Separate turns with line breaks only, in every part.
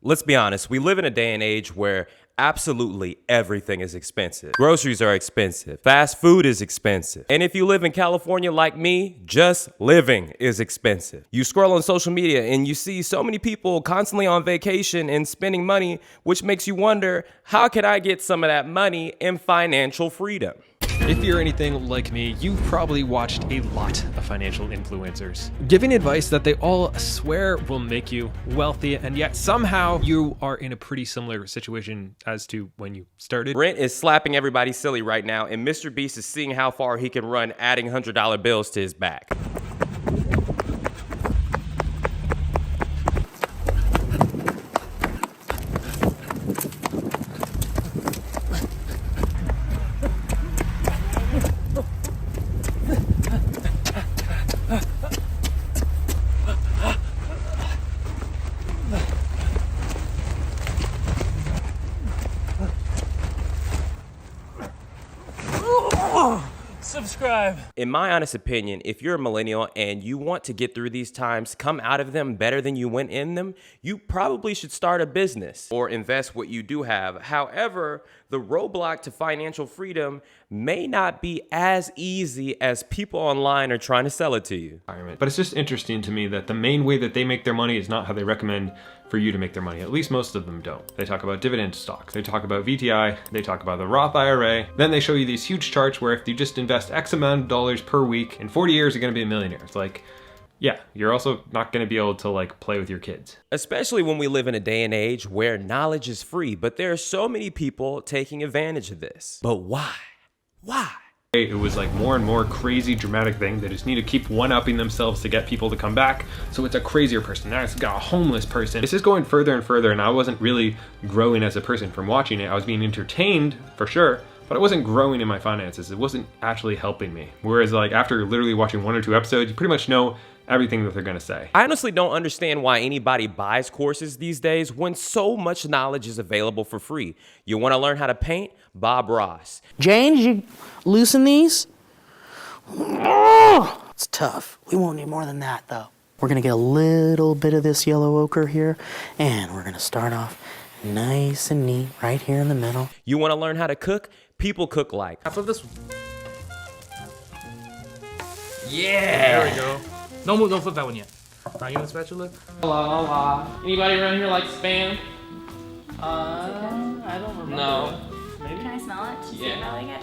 Let's be honest, we live in a day and age where absolutely everything is expensive. Groceries are expensive. Fast food is expensive. And if you live in California like me, just living is expensive. You scroll on social media and you see so many people constantly on vacation and spending money, which makes you wonder, how can I get some of that money in financial freedom?
If you're anything like me, you've probably watched a lot of financial influencers giving advice that they all swear will make you wealthy, and yet somehow you are in a pretty similar situation as to when you started.
Rent is slapping everybody silly right now, and Mr. Beast is seeing how far he can run adding $100 bills to his back.
Subscribe.
In my honest opinion, if you're a millennial and you want to get through these times, come out of them better than you went in them, you probably should start a business or invest what you do have. However, the roadblock to financial freedom may not be as easy as people online are trying to sell it to you.
But it's just interesting to me that the main way that they make their money is not how they recommend for you to make their money. At least most of them don't. They talk about dividend stocks, they talk about VTI, they talk about the Roth IRA. Then they show you these huge charts where if you just invest X amount of dollars per week, in 40 years you're gonna be a millionaire. It's like, yeah, you're also not gonna be able to like play with your kids.
Especially when we live in a day and age where knowledge is free, but there are so many people taking advantage of this. But why? Why?
It was like more and more crazy dramatic thing. They just need to keep one-upping themselves to get people to come back. So it's a crazier person. Now it's got a homeless person. This is going further and further, and I wasn't really growing as a person from watching it. I was being entertained for sure, but I wasn't growing in my finances. It wasn't actually helping me. Whereas like after literally watching 1 or 2 episodes, you pretty much know everything that they're gonna say.
I honestly don't understand why anybody buys courses these days when so much knowledge is available for free. You wanna learn how to paint? Bob Ross.
Jane, did you loosen these? Oh, it's tough. We won't need more than that though. We're gonna get a little bit of this yellow ochre here, and we're gonna start off nice and neat right here in the middle.
You wanna learn how to cook? People cook like.
I flip this.
Yeah!
There we go. Don't flip that one yet. Now you want a spatula?
La la. Anybody around here like spam?
I don't remember.
No.
Maybe.
Can I smell it? To see
Yeah.
if I like it?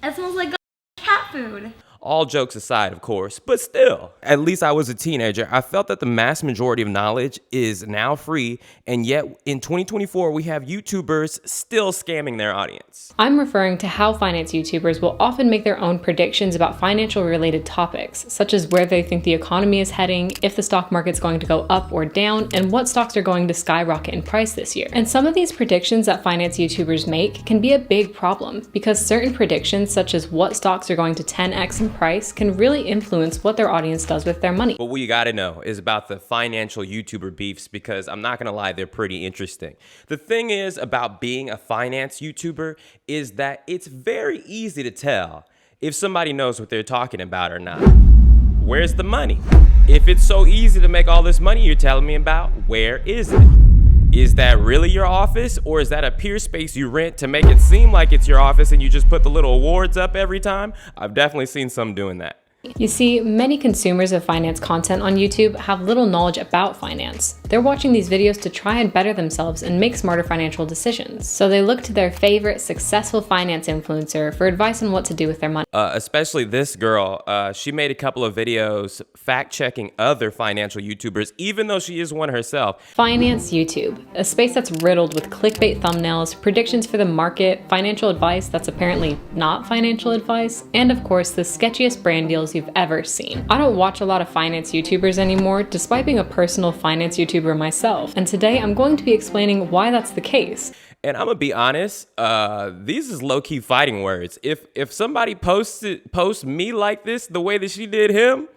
It smells like cat food.
All jokes aside, of course, but still, at least I was a teenager. I felt that the mass majority of knowledge is now free, and yet in 2024, we have YouTubers still scamming their audience.
I'm referring to how finance YouTubers will often make their own predictions about financial related topics, such as where they think the economy is heading, if the stock market's going to go up or down, and what stocks are going to skyrocket in price this year. And some of these predictions that finance YouTubers make can be a big problem, because certain predictions, such as what stocks are going to 10x in price, can really influence what their audience does with their money.
But what you gotta know is about the financial YouTuber beefs, because I'm not gonna lie, they're pretty interesting. The thing is about being a finance YouTuber is that it's very easy to tell if somebody knows what they're talking about or not. Where's the money? If it's so easy to make all this money you're telling me about, where is it? Is that really your office, or is that a peer space you rent to make it seem like it's your office and you just put the little awards up every time? I've definitely seen some doing that.
You see, many consumers of finance content on YouTube have little knowledge about finance. They're watching these videos to try and better themselves and make smarter financial decisions. So they look to their favorite successful finance influencer for advice on what to do with their money.
Especially this girl, she made a couple of videos fact-checking other financial YouTubers, even though she is one herself.
Finance YouTube, a space that's riddled with clickbait thumbnails, predictions for the market, financial advice that's apparently not financial advice, and of course the sketchiest brand deals you've ever seen. I don't watch a lot of finance YouTubers anymore, despite being a personal finance YouTuber myself, and today I'm going to be explaining why that's the case.
And I'm gonna be honest, these is low-key fighting words. If somebody posts me like this, the way that she did him,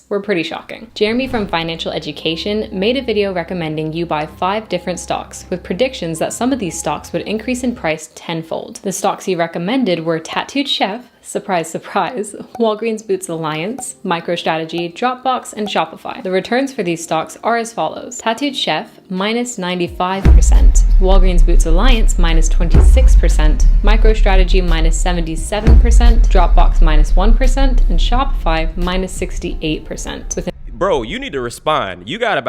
were pretty shocking. Jeremy from Financial Education made a video recommending you buy 5 different stocks with predictions that some of these stocks would increase in price tenfold. The stocks he recommended were Tattooed Chef, surprise, surprise, Walgreens Boots Alliance, MicroStrategy, Dropbox, and Shopify. The returns for these stocks are as follows. Tattooed Chef, minus 95%. Walgreens Boots Alliance, minus 26%. MicroStrategy, minus 77%. Dropbox, minus 1%. And Shopify, minus 68%. With
Bro, you need to respond. You got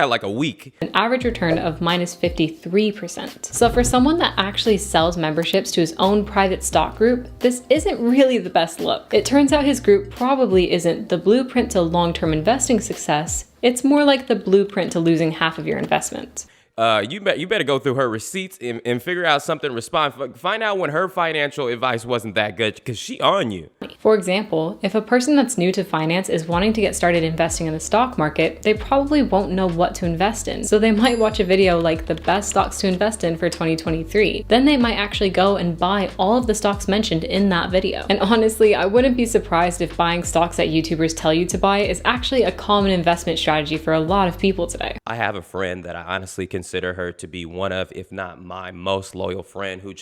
like a week.
an average return of minus 53%. So for someone that actually sells memberships to his own private stock group, this isn't really the best look. It turns out his group probably isn't the blueprint to long-term investing success. It's more like the blueprint to losing half of your investment.
You better go through her receipts and figure out something. Find out when her financial advice wasn't that good, because she on you.
For example, if a person that's new to finance is wanting to get started investing in the stock market, they probably won't know what to invest in. So they might watch a video like the best stocks to invest in for 2023. Then they might actually go and buy all of the stocks mentioned in that video. And honestly, I wouldn't be surprised if buying stocks that YouTubers tell you to buy is actually a common investment strategy for a lot of people today.
I have a friend that I honestly consider her to be one of, if not my most loyal friend, who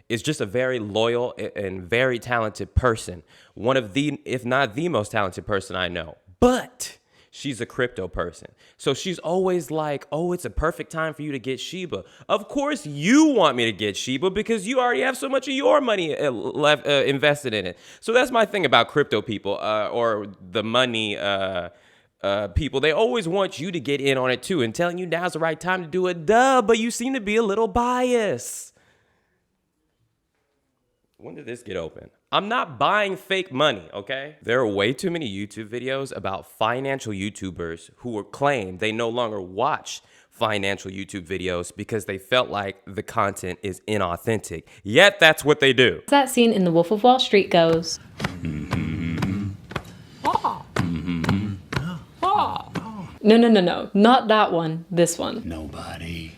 is just a very loyal and very talented person. One of the, if not the most talented person I know. But she's a crypto person. So she's always like, oh, it's a perfect time for you to get Shiba. Of course you want me to get Shiba because you already have so much of your money left invested in it. So that's my thing about crypto people, or the money people. They always want you to get in on it too, and telling you now's the right time to do it. Duh, but you seem to be a little biased. When did this get open? I'm not buying fake money, okay? There are way too many YouTube videos about financial YouTubers who claim they no longer watch financial YouTube videos because they felt like the content is inauthentic. Yet that's what they do.
That scene in The Wolf of Wall Street goes, No, not that one, this one.
Nobody.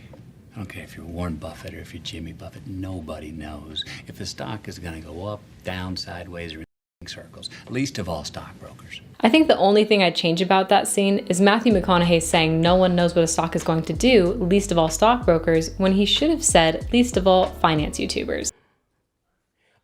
I don't care if you're Warren Buffett or if you're Jimmy Buffett, nobody knows if the stock is going to go up, down, sideways, or in circles, least of all stockbrokers.
I think the only thing I'd change about that scene is Matthew McConaughey saying no one knows what a stock is going to do, least of all stockbrokers, when he should have said least of all finance YouTubers.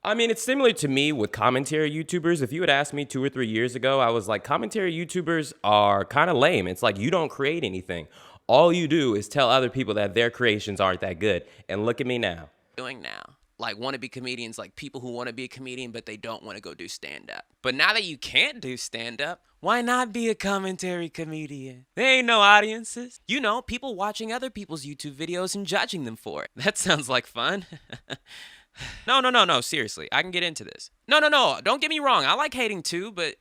I mean, it's similar to me with commentary YouTubers. If you had asked me 2 or 3 years ago, I was like, commentary YouTubers are kind of lame. It's like, you don't create anything. All you do is tell other people that their creations aren't that good. And look at me now.
Doing now. Like wannabe comedians, like people who want to be a comedian, but they don't want to go do stand-up. But now that you can't do stand-up, why not be a commentary comedian? There ain't no audiences. You know, people watching other people's YouTube videos and judging them for it. That sounds like fun. No, seriously, I can get into this. No, don't get me wrong, I like hating too, but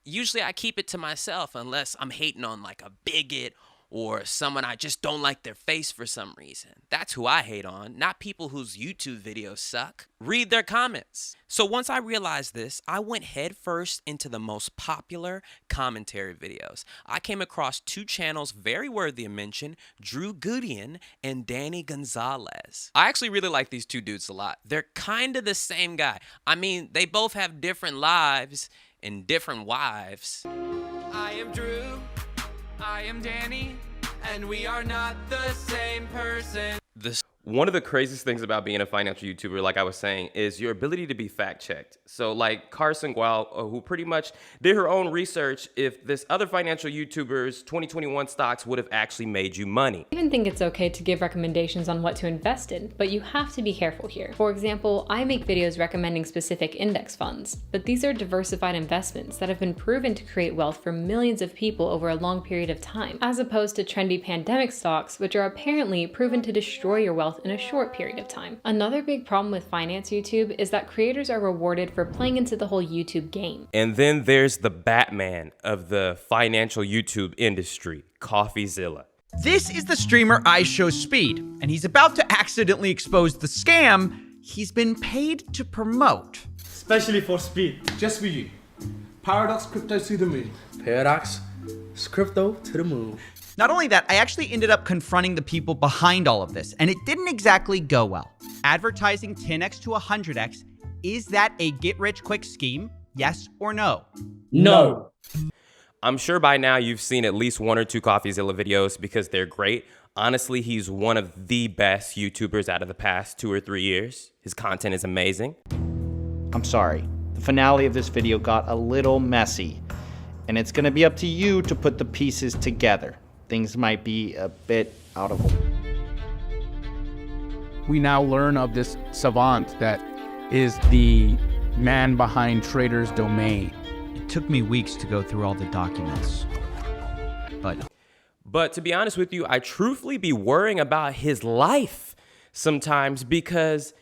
usually I keep it to myself unless I'm hating on like a bigot or someone I just don't like their face for some reason. That's who I hate on, not people whose YouTube videos suck. Read their comments. So once I realized this, I went headfirst into the most popular commentary videos. I came across 2 channels very worthy of mention, Drew Goodian and Danny Gonzalez. I actually really like these 2 dudes a lot. They're kind of the same guy. I mean, they both have different lives and different wives.
I am Drew, I am Danny, and we are not the same person.
One of the craziest things about being a financial YouTuber, like I was saying, is your ability to be fact-checked. So like Carson Gual, who pretty much did her own research if this other financial YouTuber's 2021 stocks would have actually made you money.
I even think it's okay to give recommendations on what to invest in, but you have to be careful here. For example, I make videos recommending specific index funds, but these are diversified investments that have been proven to create wealth for millions of people over a long period of time, as opposed to trendy pandemic stocks, which are apparently proven to destroy your wealth in a short period of time. Another big problem with finance YouTube is that creators are rewarded for playing into the whole YouTube game.
And then there's the Batman of the financial YouTube industry, CoffeeZilla.
This is the streamer iShowSpeed, and he's about to accidentally expose the scam he's been paid to promote.
Especially for Speed. Just for you. Paradox crypto to the moon. Paradox crypto to the moon.
Not only that, I actually ended up confronting the people behind all of this, and it didn't exactly go well. Advertising 10x to 100x, is that a get-rich-quick scheme? Yes or no?
No.
I'm sure by now you've seen at least 1 or 2 CoffeeZilla videos because they're great. Honestly, he's one of the best YouTubers out of the past 2 or 3 years. His content is amazing.
I'm sorry. The
finale of this video got a little messy, and it's gonna be up to you to put the pieces together. Things might be a bit out of order.
We now learn of this savant that is the man behind Trader's Domain.
It took me weeks to go through all the documents,
But to be honest with you, I truthfully be worrying about his life sometimes because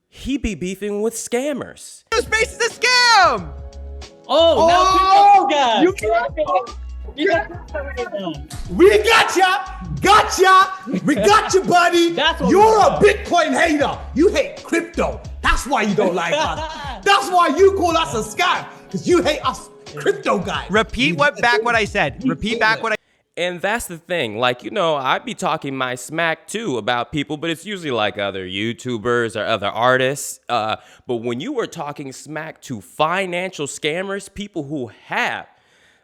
he be beefing with scammers.
Space is a scam!
Oh, now
We gotcha, buddy. You're a Bitcoin hater. You hate crypto. That's why you don't like us. That's why you call us a scam, because you hate us crypto guys.
Repeat back what I said. Repeat back what I
And that's the thing, like, you know, I'd be talking my smack too about people, but it's usually like other YouTubers or other artists. But when you were talking smack to financial scammers, people who have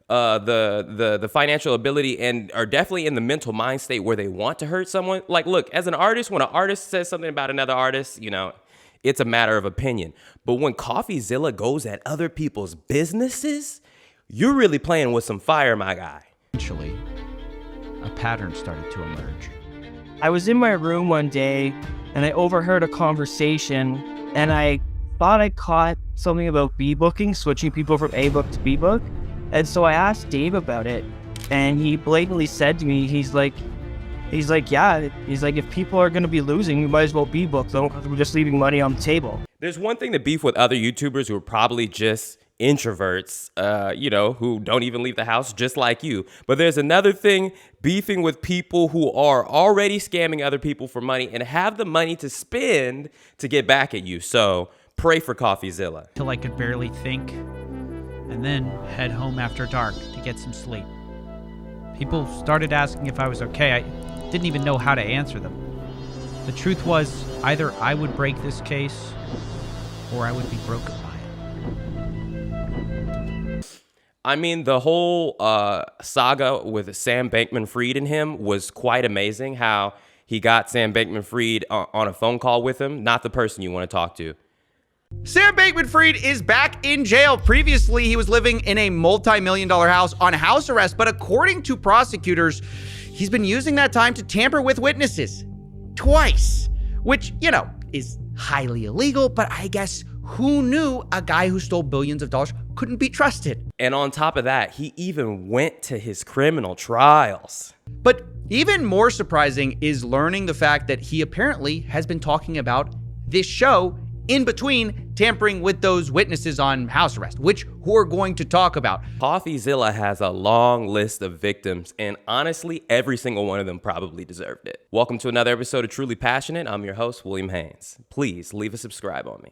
the financial ability and are definitely in the mental mind state where they want to hurt someone. Like, look, as an artist, when an artist says something about another artist, you know, it's a matter of opinion. But when CoffeeZilla goes at other people's businesses, you're really playing with some fire, my guy.
Eventually, a pattern started to emerge.
I was in my room one day and I overheard a conversation and I thought I caught something about B-booking, switching people from A-book to B-book. And so I asked Dave about it and he blatantly said to me, he's like, yeah, if people are going to be losing, we might as well B-book them because we're just leaving money on the table.
There's one thing to beef with other YouTubers who are probably just introverts, you know, who don't even leave the house just like you. But there's another thing, beefing with people who are already scamming other people for money and have the money to spend to get back at you. So pray for CoffeeZilla.
Till I could barely think, and then head home after dark to get some sleep. People started asking if I was okay. I didn't even know how to answer them. The truth was, either I would break this case, or I would be broken by it.
I mean, the whole saga with Sam Bankman-Fried and him was quite amazing. How he got Sam Bankman-Fried on a phone call with him, not the person you want to talk to.
Sam Bankman-Fried is back in jail. Previously, he was living in a multi-million-dollar house on house arrest, but according to prosecutors, he's been using that time to tamper with witnesses twice, which, you know, is highly illegal, but I guess who knew a guy who stole billions of dollars couldn't be trusted?
And on top of that, he even went to his criminal trials.
But even more surprising is learning the fact that he apparently has been talking about this show in between tampering with those witnesses on house arrest, which we're going to talk about.
CoffeeZilla has a long list of victims, and honestly, every single one of them probably deserved it. Welcome to another episode of Truly Passionate. I'm your host, William Haynes. Please leave a subscribe on me.